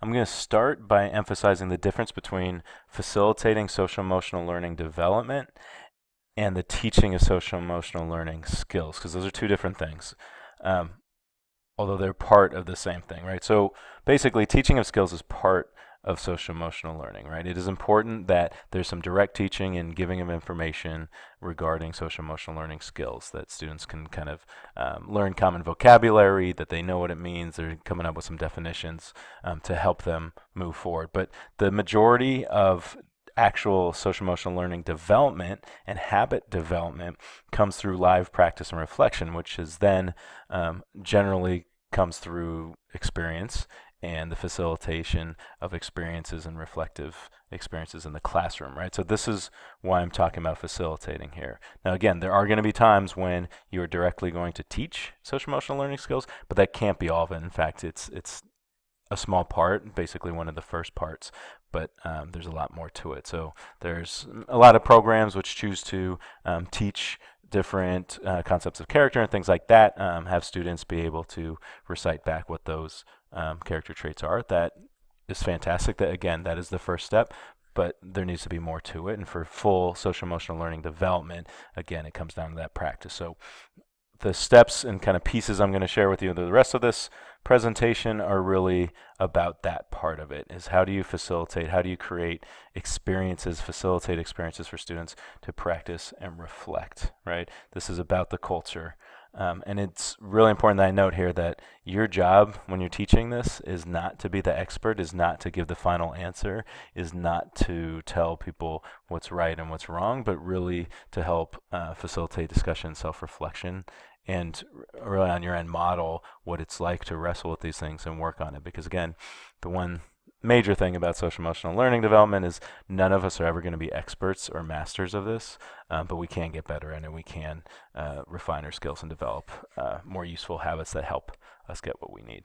I'm going to start by emphasizing the difference between facilitating social emotional learning development and the teaching of social emotional learning skills, because those are two different things, um, although they're part of the same thing, right? So basically, teaching of skills is part of social emotional learning, right? It is important that there's some direct teaching and giving of information regarding social emotional learning skills, that students can kind of learn common vocabulary, that they know what it means, they're coming up with some definitions to help them move forward. But the majority of actual social emotional learning development and habit development comes through live practice and reflection, which is then generally comes through experience and the facilitation of experiences and reflective experiences in the classroom, right? So this is why I'm talking about facilitating here. Now, again, there are going to be times when you are directly going to teach social emotional learning skills, but that can't be all of it. In fact, it's a small part, basically one of the first parts, but there's a lot more to it. So there's a lot of programs which choose to teach different concepts of character and things like that, have students be able to recite back what those character traits are. That is fantastic. That, again, that is the first step, but there needs to be more to it. And for full social emotional learning development, again, it comes down to that practice. So the steps and kind of pieces I'm going to share with you the rest of this presentation are really about that part of it, is how do you facilitate, how do you create experiences, facilitate experiences for students to practice and reflect, right? This is about the culture. And it's really important that I note here that your job when you're teaching this is not to be the expert, is not to give the final answer, is not to tell people what's right and what's wrong, but really to help facilitate discussion, self-reflection, and really on your end model what it's like to wrestle with these things and work on it. Because again, the one major thing about social emotional learning development is none of us are ever going to be experts or masters of this, but we can get better in it. We can refine our skills and develop more useful habits that help us get what we need.